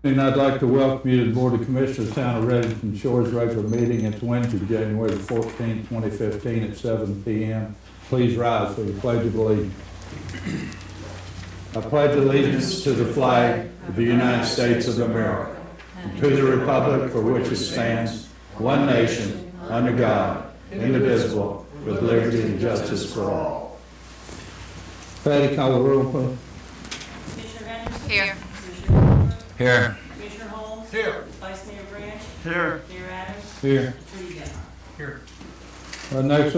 And I'd like to welcome you to the Board of Commissioners, Town of Redington Shores regular meeting. It's Wednesday, January the 14th, 2015 at 7 p.m. Please rise for the Pledge of Allegiance. I pledge allegiance to the flag of the United States of America, and to the republic for which it stands, one nation, under God, indivisible, with liberty and justice for all. Patty, call the roll, please. Commissioner Henderson? Here. Commissioner Walker? Here. Commissioner Holmes? Here. Vice Mayor Branch? Here. Mayor Adams? Here. Attorney General? Here. Next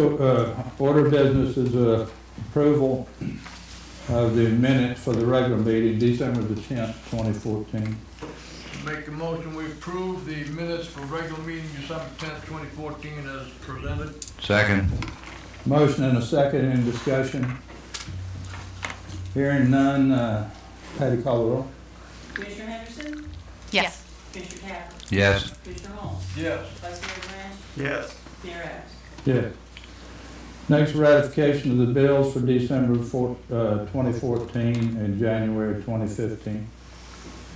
order of business is approval of the minutes for the regular meeting, December the 10th, 2014. Make a motion, we approve the minutes for regular meeting December 10th, 2014 as presented. Second. Motion and a second, in discussion. Hearing none, Patty, call the roll. Commissioner Henderson? Yes. Commissioner Tapper? Yes. Commissioner Holmes? Yes. Vice Mayor Branch? Yes. Mayor Adams? Yes. Next, ratification of the bills for December 2014 and January 2015.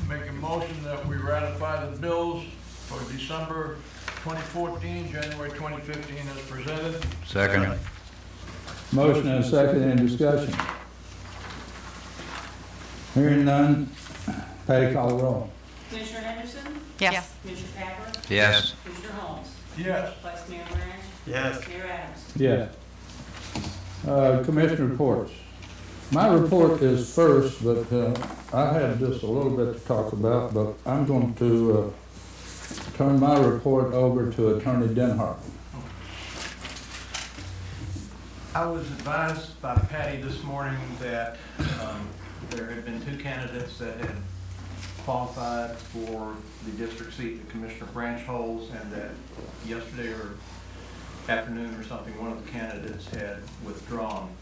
Make a motion that we ratify the bills for December 2014, January 2015 as presented. Second. Motion and a second, in discussion. Hearing none, Patty, call the roll. Commissioner Henderson? Yes. Commissioner Tapper? Yes. Commissioner Holmes? Yes. Vice Mayor Branch? Yes. Mayor Adams? Yes. Commissioner reports. My report is first, but I had just a little bit to talk about, but I'm going to turn my report over to Attorney Denhart. I was advised by Patty this morning that there had been two candidates that had qualified for the district seat that Commissioner Branch holds, and that yesterday or afternoon or something, one of the candidates had withdrawn.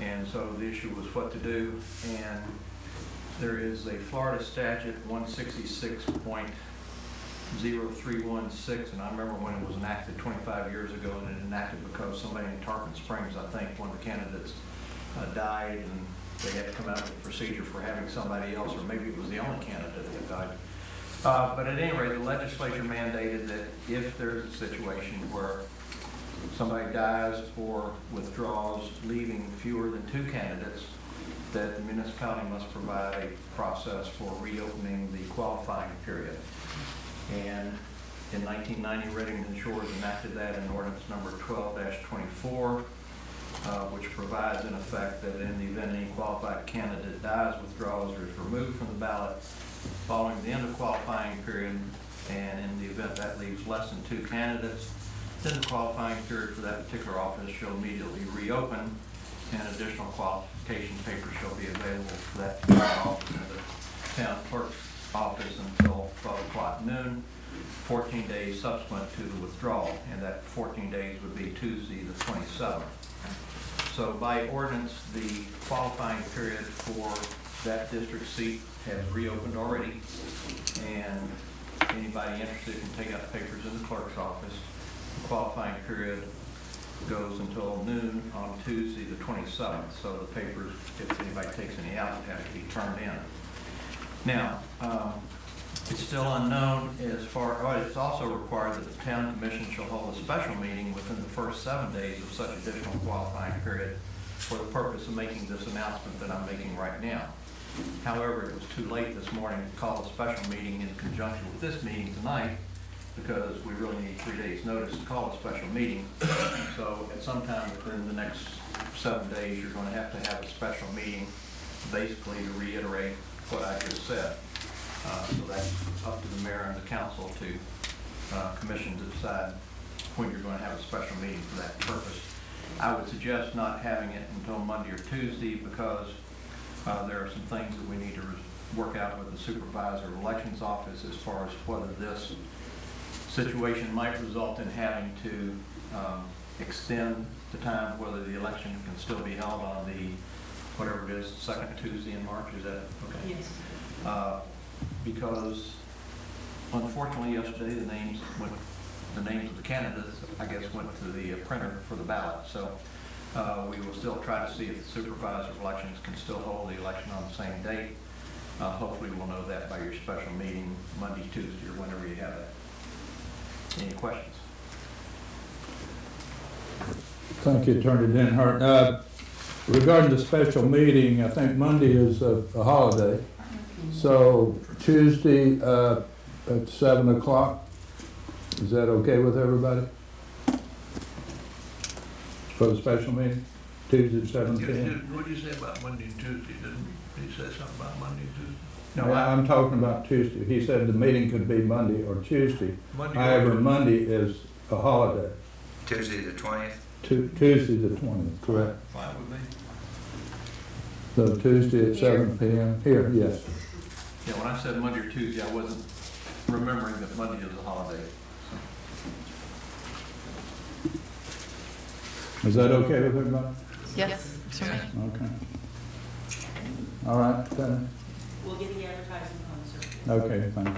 And so the issue was what to do, and there is a Florida statute 166.0316, and I remember when it was enacted 25 years ago, and it enacted because somebody in Tarpon Springs, I think, one of the candidates died, and they had to come out with a procedure for having somebody else, or maybe it was the only candidate that died. But at any rate, the legislature mandated that if there's a situation where somebody dies or withdraws, leaving fewer than two candidates, that the municipality must provide a process for reopening the qualifying period. And in 1990, Redington Shores enacted that in ordinance number 12-24, which provides in effect that in the event any qualified candidate dies, withdraws, or is removed from the ballot following the end of qualifying period, and in the event that leaves less than two candidates, then the qualifying period for that particular office shall immediately reopen, and additional qualification papers shall be available for that particular office in the town clerk's office until 12 o'clock noon, 14 days subsequent to the withdrawal, and that 14 days would be Tuesday the 27th. So by ordinance, the qualifying period for that district seat has reopened already, and anybody interested can take out the papers in the clerk's office. The qualifying period goes until noon on Tuesday the 27th, so the papers, if anybody takes any out, have to be turned in. Now, it's still unknown as far, it's also required that the town commission shall hold a special meeting within the first 7 days of such additional qualifying period for the purpose of making this announcement that I'm making right now. However, it was too late this morning to call a special meeting in conjunction with this meeting tonight, because we really need 3 days notice to call a special meeting. So at some time within the next 7 days, you're going to have a special meeting basically to reiterate what I just said. So that's up to the mayor and the council to commission to decide when you're going to have a special meeting for that purpose. I would suggest not having it until Monday or Tuesday, because there are some things that we need to work out with the supervisor of elections office as far as whether this situation might result in having to extend the time, whether the election can still be held on the, whatever it is, second Tuesday in March. Is that okay? Yes. Because unfortunately yesterday the names of the candidates, I guess, went to the printer for the ballot. So we will still try to see if the supervisor of elections can still hold the election on the same date. Hopefully we'll know that by your special meeting Monday, Tuesday, or whenever you have it. Any questions? Thank you, Attorney Denhart. Regarding the special meeting, I think Monday is a holiday. So Tuesday at 7 o'clock, is that okay with everybody? For the special meeting, Tuesday at 7 p.m.? What did you say about Monday and Tuesday? Didn't he say something about Monday and Tuesday? No, I'm talking about Tuesday. He said the meeting could be Monday or Tuesday. Monday. However, Monday is a holiday. Tuesday the 20th? Tuesday the 20th, correct? Fine with me. So Tuesday at 7 p.m. Here, yes. Yeah, when I said Monday or Tuesday, I wasn't remembering that Monday is a holiday. Is that okay with everybody? Yes, certainly. Okay. All right, then. We'll get the advertising on, sir. Okay, thank you.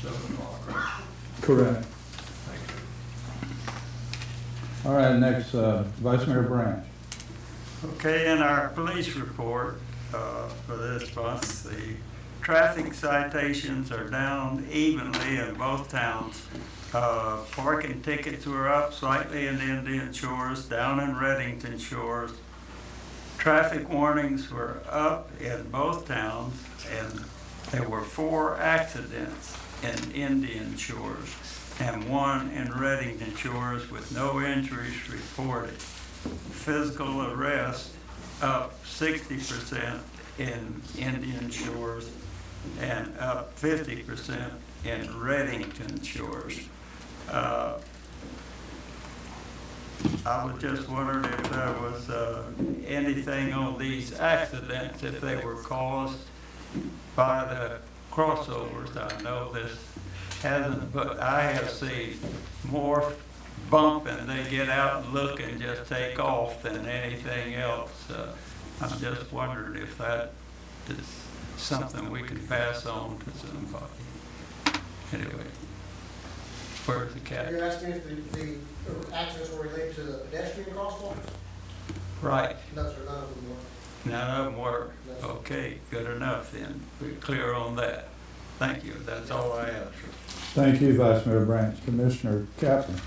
7 o'clock, right? Correct. Thank you. All right, next, Vice Mayor Branch. Okay, in our police report for this month, the traffic citations are down evenly in both towns. Parking tickets were up slightly in Indian Shores, down in Reddington Shores. Traffic warnings were up in both towns, and there were 4 accidents in Indian Shores and 1 in Reddington Shores with no injuries reported. Physical arrest up 60% in Indian Shores and up 50% in Reddington Shores. I was just wondering if there was anything on these accidents, if they were caused by the crossovers. I know this hasn't, but I have seen more bumping. They get out and look and just take off than anything else. I'm just wondering if that is something we can pass on to somebody. Anyway, where's the cat? You're asking if the accidents were related to the pedestrian crosswalks? Right. No, sir, none of them were. None of them were. Okay, good enough then. We're clear on that. Thank you. That's all I have. Thank you, Vice Mayor Branch. Commissioner Kaplan.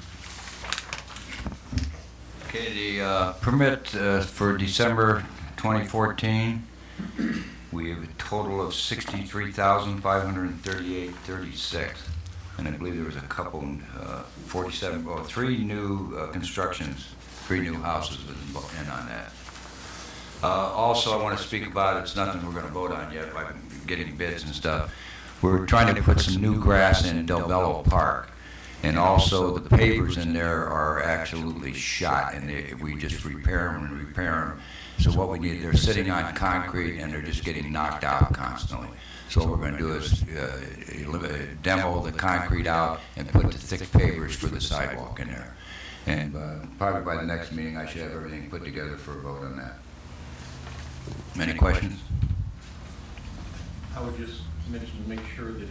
Okay, the permit for December 2014, we have a total of 63,538.36, and I believe there was a couple, 3 new constructions, 3 new houses in on that. Also, I want to speak about, it's nothing we're going to vote on yet, like getting bids and stuff. We're trying to put some new grass in Del Bello Park. And also, the pavers in there are absolutely shot, and we just repair them and repair them. So what we need, they're sitting on concrete, and they're just getting knocked out constantly. So what we're going to do is demo the concrete out and put the thick pavers for the sidewalk in there. And probably by the next meeting, I should have everything put together for a vote on that. Any questions? I would just mention to make sure that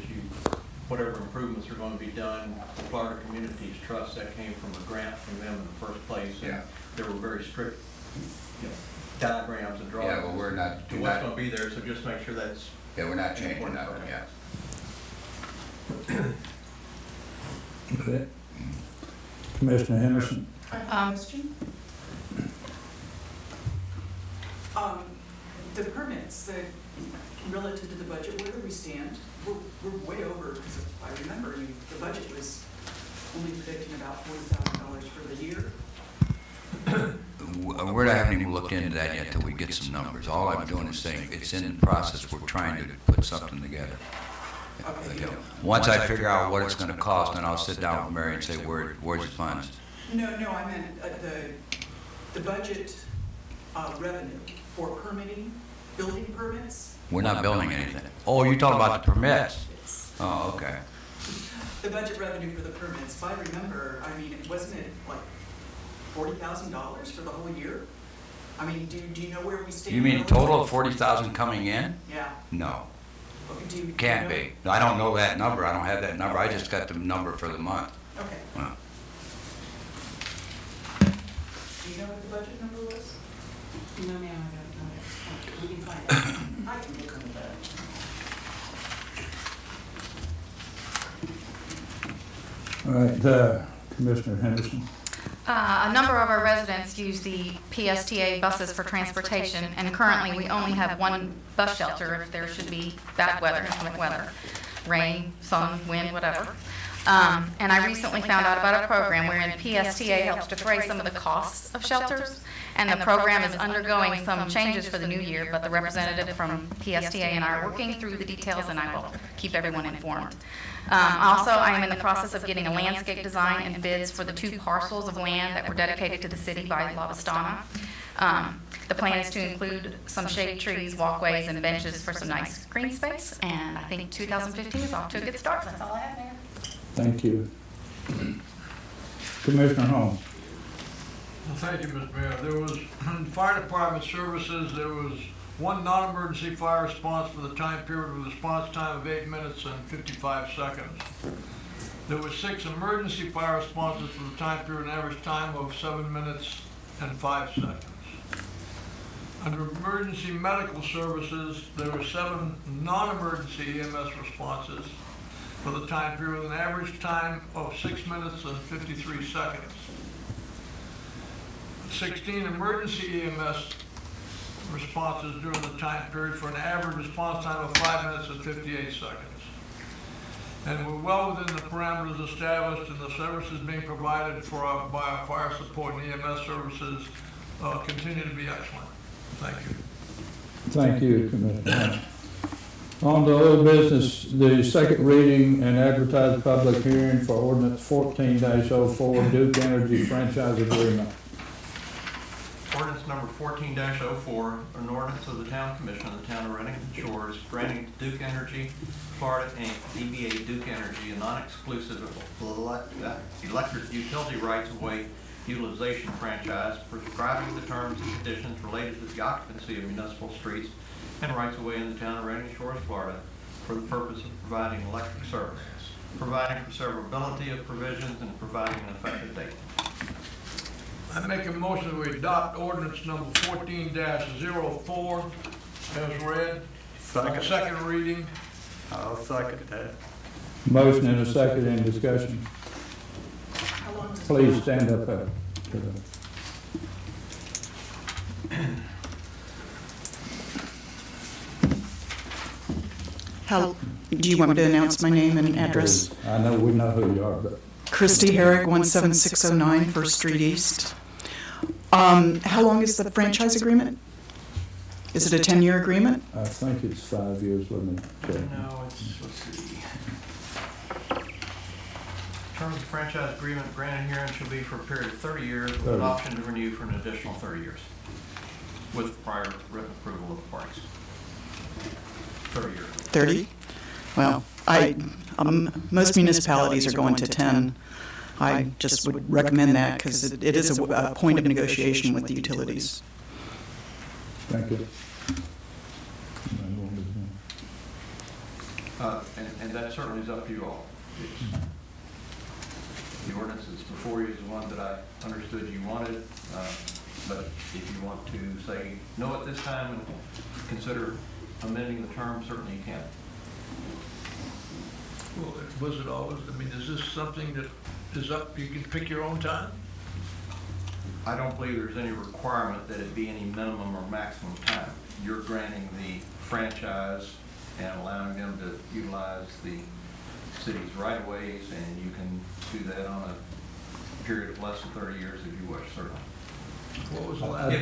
whatever improvements are going to be done, the Florida Communities Trust, that came from a grant from them in the first place. And Yeah. there were very strict, diagrams and drawings. Yeah, but we're not. To what's going to be there, so just make sure that's. Yeah, we're not changing that one yet. Okay. Commissioner Henderson. I have a question. The permits, relative to the budget, where do we stand? We're way over, because I remember the budget was only predicting about $40,000 for the year. We haven't even looked into that yet till we get some numbers. All I'm doing is saying it's in the process. We're trying to put something together. Okay. Once I figure out what it's going to cost, then I'll sit down with Mary and say, where's the funds? No, I meant the budget revenue for permitting, building permits. We're not building anything. Oh, you're talking about the permits? Yes. Oh, okay. The budget revenue for the permits, if I remember, wasn't it like $40,000 for the whole year? I mean, do you know where we stand? You mean a total of 40,000 coming in? Yeah. No, Okay, do you can't know? be. I don't know that number. I don't have that number. I just got the number for the month. Okay. Well, Do you know what the budget number was? No, ma'am, I don't know. All right, Commissioner Henderson. A number of our residents use the PSTA buses for transportation, and currently we only have one bus shelter if there should be bad weather, inclement weather, rain, sun, wind, whatever. And I recently found out about a program wherein PSTA helps defray some of the costs of shelters, and the program is undergoing some changes for the new year, but the representative from PSTA and I are working through the details, and I will keep everyone informed. Also, I am in the process of getting a landscape design and bids for the 2 parcels of land that were dedicated to the city by La Vistana. The plan is to include some shade trees, walkways, and benches for some nice green space, and I think 2015 is off to a good start. That's all I have, Mayor. Thank you. Commissioner Holmes. Well, thank you, Mr. Mayor. There was, in fire department services, there was 1 non-emergency fire response for the time period with a response time of 8 minutes and 55 seconds. There were 6 emergency fire responses for the time period and average time of 7 minutes and 5 seconds. Under emergency medical services, there were 7 non-emergency EMS responses for the time period with an average time of 6 minutes and 53 seconds. 16 emergency EMS responses during the time period for an average response time of 5 minutes and 58 seconds. And we're well within the parameters established, and the services being provided by our fire support and EMS services continue to be excellent. Thank you. Thank you, Commissioner Holmes. On to old business, the second reading and advertised public hearing for ordinance 14-04 Duke Energy franchise agreement. Ordinance number 14-04, an ordinance of the Town Commission of the Town of Redington Shores granting to Duke Energy Florida Inc., DBA Duke Energy, a non-exclusive electric utility rights-of-way utilization franchise prescribing the terms and conditions related to the occupancy of municipal streets and rights-of-way in the Town of Redington Shores, Florida, for the purpose of providing electric services, providing for severability of provisions, and providing an effective date. I make a motion that we adopt ordinance number 14-04 as read. Second. Second reading. I'll second that. Motion and a second in discussion. How long does? Please stand up. How, do you want me to announce my name and address? I know we know who you are, but Christy Herrick, 17609 First Street East. How long is the franchise agreement? Is it a 10-year agreement? I think it's 5 years, let me check. No, it's, let's see. Terms of franchise agreement granted herein shall be for a period of 30 years with an option to renew for an additional 30 years with prior written approval of the parties. 30 years. 30? Well, most municipalities are going to 10. I just would recommend that because it is a point of negotiation with the utilities. Thank you. And that certainly is up to you all. The ordinance that's before you is the one that I understood you wanted, but if you want to say no at this time and consider amending the term, certainly you can. Well, was it always, I mean, is this something that is up, you can pick your own time? I don't believe there's any requirement that it be any minimum or maximum time. You're granting the franchise and allowing them to utilize the city's right-of-ways, and you can do that on a period of less than 30 years if you wish, certainly. What was the last?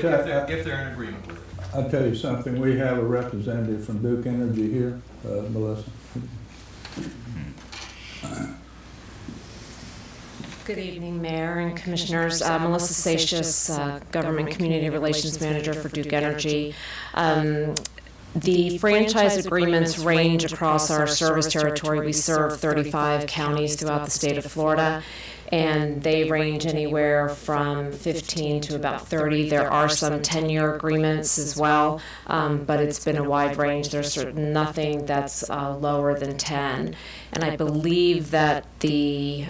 If they're in agreement with it. I'll tell you something, we have a representative from Duke Energy here, Melissa. Good evening, Mayor and Commissioners. Melissa Satius, Government Community Relations Manager for Duke Energy. The franchise agreements range across our service territory. We serve 35 counties throughout the state of Florida, and they range anywhere from 15 to about 30. There are some 10-year agreements as well, but it's been a wide range. There's nothing that's lower than 10. And I believe that the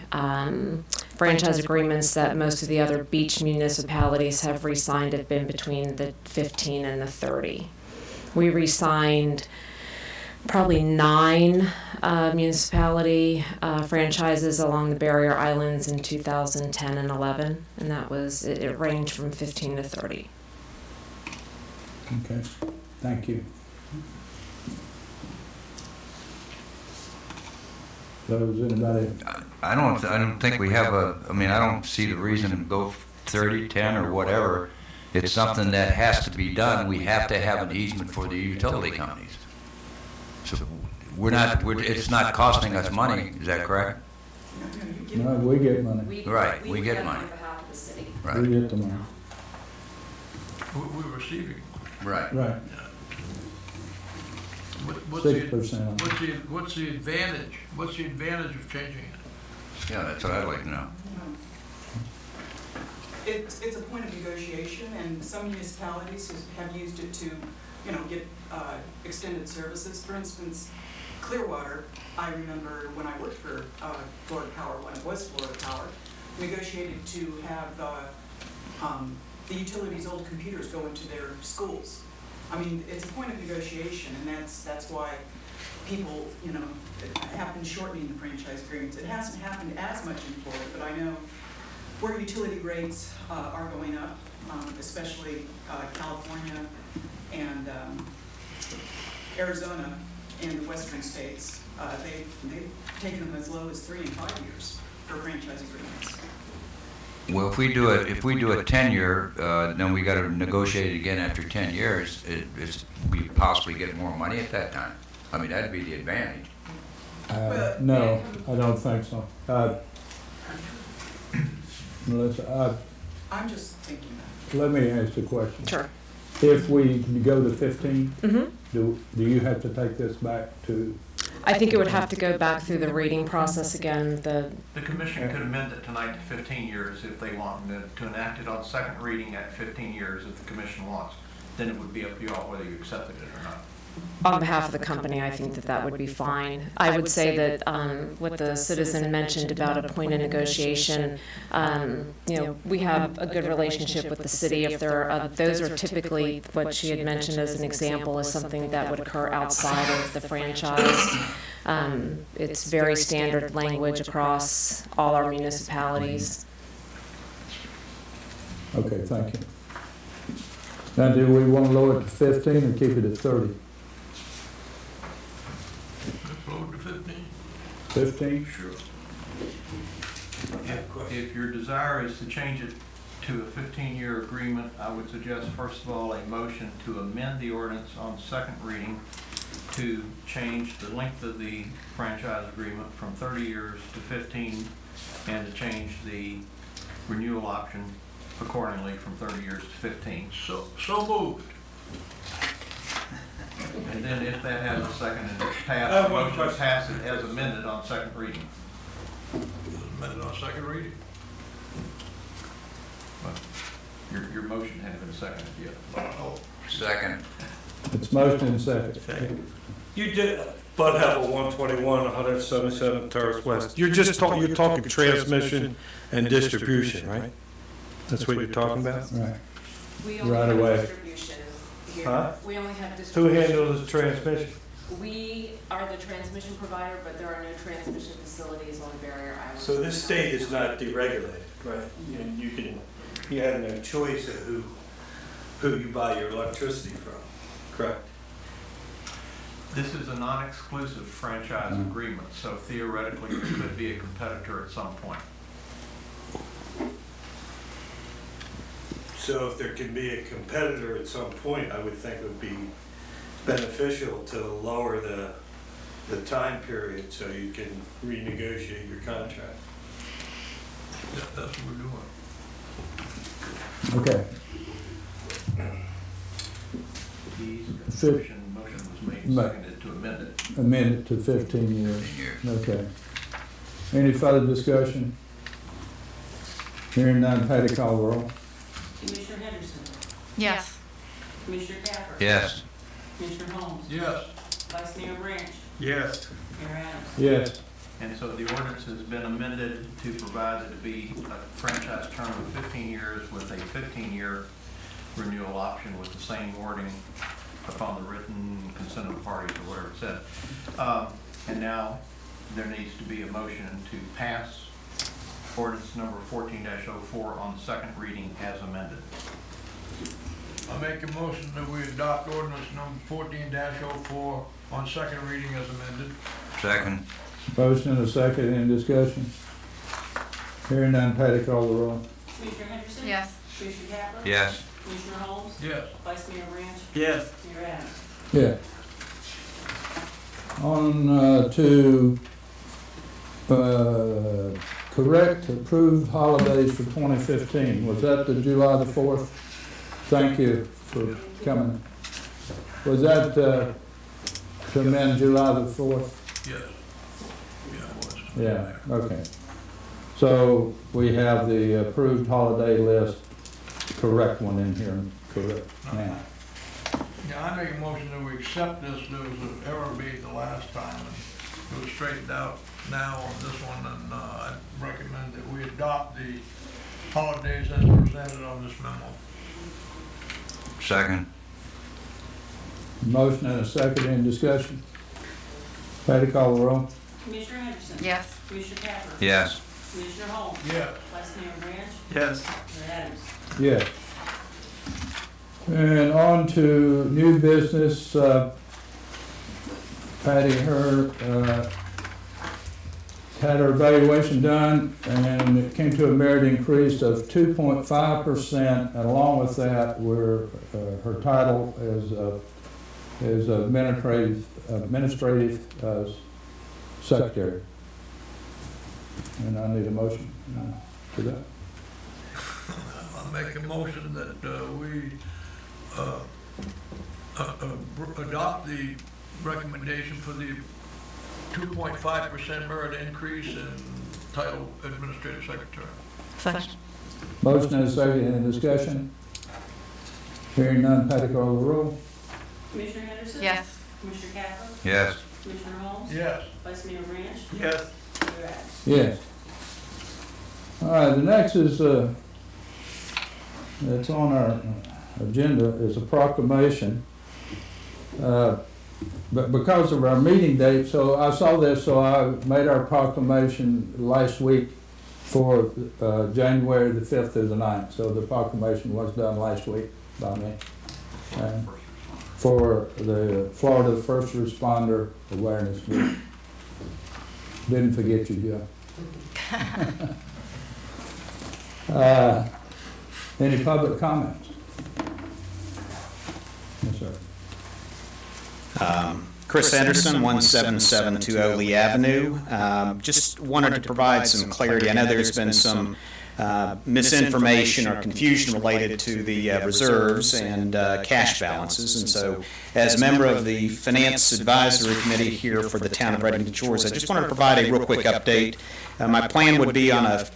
franchise agreements that most of the other beach municipalities have re-signed have been between the 15 and the 30. We re-signed probably 9 municipality franchises along the barrier islands in 2010 and 11, and that was, it ranged from 15 to 30. Okay, thank you. Does anybody, I don't think we have I don't see the reason to go 30, 10, or whatever. It's something that has to be done. We have to have an easement for the utility companies. So it's not costing us money, is that correct? no, we get money. Right, we get money. On behalf of the city. We Right, get the money. We're receiving. right. Right, What's the 6%. what's the advantage? What's the advantage of changing it? Yeah, that's what I'd like to know. It's a point of negotiation, and some municipalities have used it to, get extended services. For instance, Clearwater, I remember when I worked for Florida Power, when it was Florida Power, negotiated to have the utilities' old computers go into their schools. I mean, it's a point of negotiation, and that's why people, have been shortening the franchise agreements. It hasn't happened as much in Florida, but I know where utility rates are going up, especially California and Arizona and the western states. They've taken them as low as 3 and 5 years for franchise agreements. Well, if we do a 10-year, then we got to negotiate it again after 10 years. We possibly get more money at that time. I mean, that'd be the advantage. No, I don't think so. Melissa, I'm just thinking that. let me ask you a question. Sure. If we go to 15, Mm-hmm. do you have to take this back to, I think it would have to go back through the reading process again. The commission could amend it tonight to 15 years if they want, and to enact it on second reading at 15 years if the commission wants. Then it would be up to you all whether you accepted it or not. On behalf of the company, I think that would be fine. I would say that what the citizen mentioned about a point of negotiation, we have a good relationship with the city. If there are, those are typically what she had mentioned as an example is something that would occur outside of the franchise. It's very standard language across all our municipalities. okay, thank you. Now, do we want to lower it to 15 or keep it at 30? Let's lower to 15. 15? Sure. If your desire is to change it to a 15-year agreement, I would suggest, first of all, a motion to amend the ordinance on second reading to change the length of the franchise agreement from 30 years to 15, and to change the renewal option accordingly from 30 years to 15. So moved. And then if that has a second and it's passed, the motion pass it as amended on second reading. Amended on second reading. But your motion hadn't been seconded yet. Oh, Second. It's motion and second. You did, Bud Heppel, 121, 177 Terrace West. You're talking transmission and distribution, right? That's what you're talking about? Right. We Right only away. have distribution here. Huh? We only have Who distribution. handles the transmission? We are the transmission provider, but there are no transmission facilities on Barrier Island. So this state is not deregulated, right? And you have no choice of who you buy your electricity from, correct? This is a non-exclusive franchise agreement, so theoretically there could be a competitor at some point. So if there can be a competitor at some point, I would think it would be beneficial to lower the time period so you can renegotiate your contract. that's what we're doing. Okay. The motion was made and seconded to amend it. Amend it to 15 years. 15 years. Okay. Any further discussion? Hearing none, Patty call the roll. Commissioner Henderson, Yes. Commissioner Capper. Yes. Commissioner Holmes, Yes. Vice Mayor Branch, Yes. Mayor Adams. Yes. And so the ordinance has been amended to provide that it be a franchise term of 15 years with a 15-year renewal option with the same wording upon the written consent of the parties, or whatever it said. And now there needs to be a motion to pass ordinance number 14-04 on second reading as amended. I make a motion that we adopt ordinance number 14-04 on second reading as amended. Second. Motion and a second, any discussion? Hearing none, Patty, call the roll. Commissioner Henderson? Yes. Commissioner Capper? Yes. Commissioner Holmes? Yes. Vice Mayor Branch? Yes. Mayor Adams? Yeah. On to correct approved holidays for 2015. Was that the July the 4th? Thank you for coming. Was that to amend July the 4th? Yes. Yeah, it was. Yeah, okay. So we have the approved holiday list, correct one in here, correct now. Yeah, I make a motion that we accept this. There was an error made the last time, and it was straightened out now on this one, and I recommend that we adopt the holidays as presented on this memo. Second. Motion and a second, any discussion? Patty, call the roll. Commissioner Henderson? Yes. Commissioner Capper? Yes. Commissioner Holmes? Yes. Vice Mayor Branch? Yes. Mayor Adams? Yes. And on to new business, Patty, had her evaluation done, and it came to a merit increase of 2.5%, and along with that, her title is administrative secretary. And I need a motion for that. I'll make a motion that we adopt the recommendation for the 2.5% merit increase in title administrative secretary. Second. Motion and a second, any discussion? Hearing none, Patty, call the roll. Commissioner Henderson? Yes. Commissioner Capper? Yes. Commissioner Holmes? Yes. Vice Mayor Branch? Yes. Mayor Adams? Yes. All right, the next is, that's on our agenda, is a proclamation. But because of our meeting date, so I saw this, so I made our proclamation last week for January the 5th through the 9th. So the proclamation was done last week by me. And for the Florida First Responder Awareness Week. Didn't forget you, Joe. Any public comments? Yes, sir. Chris Anderson, 17720 Lee Avenue. Just wanted to provide some clarity. I know there's been some misinformation or confusion related to the reserves and cash balances. And so as a member of the Finance Advisory Committee here for the town of Redington Shores, I just wanted to provide a real quick update. My plan would be on a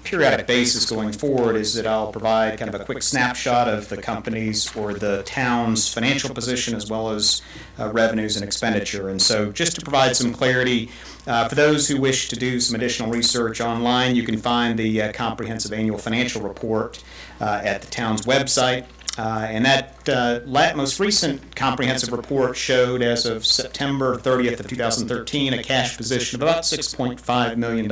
periodic basis going forward is that I'll provide kind of a quick snapshot of the company's or the town's financial position as well as revenues and expenditure. And so just to provide some clarity, for those who wish to do some additional research online, you can find the comprehensive annual financial report at the town's website. And that most recent comprehensive report showed as of September 30th of 2013 a cash position of about $6.5 million.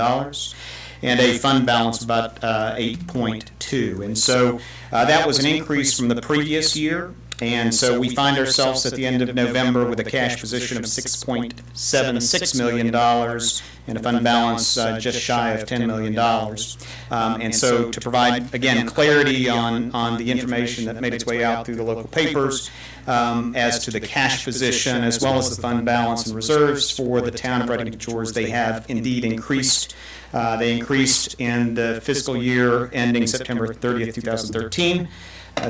And a fund balance of about 8.2. And so that was an increase from the previous year. And so we find ourselves at the end of November with a cash position of $6.76 million and a fund balance just shy of $10 million. And so to provide, again, clarity on the information that made its way out through the local papers as to the cash position as well as the fund balance and reserves for the town of Redington Shores, they have indeed increased. They increased in the fiscal year ending September 30th, 2013.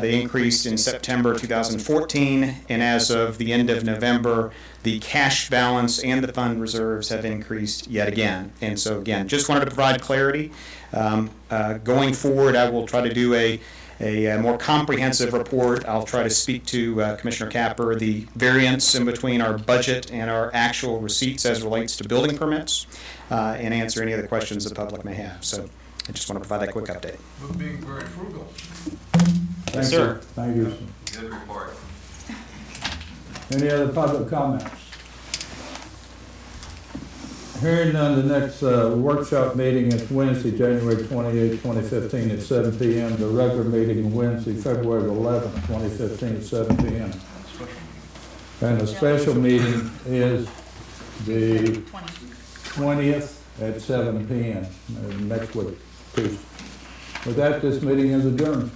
They increased in September 2014, and as of the end of November, the cash balance and the fund reserves have increased yet again. And so again, just wanted to provide clarity. Going forward, I will try to do a more comprehensive report. I'll try to speak to Commissioner Capper the variance in between our budget and our actual receipts as relates to building permits and answer any other questions the public may have. So I just want to provide that quick update. We're being very frugal. Thank sir. You. Thank you. Good report. Any other public comments? Hearing none, the next workshop meeting is Wednesday, January 28, 2015 at 7 p.m. The regular meeting Wednesday, February 11, 2015 at 7 p.m. And the special meeting is the 20th at 7 p.m. Next week, Tuesday. With that, this meeting is adjourned.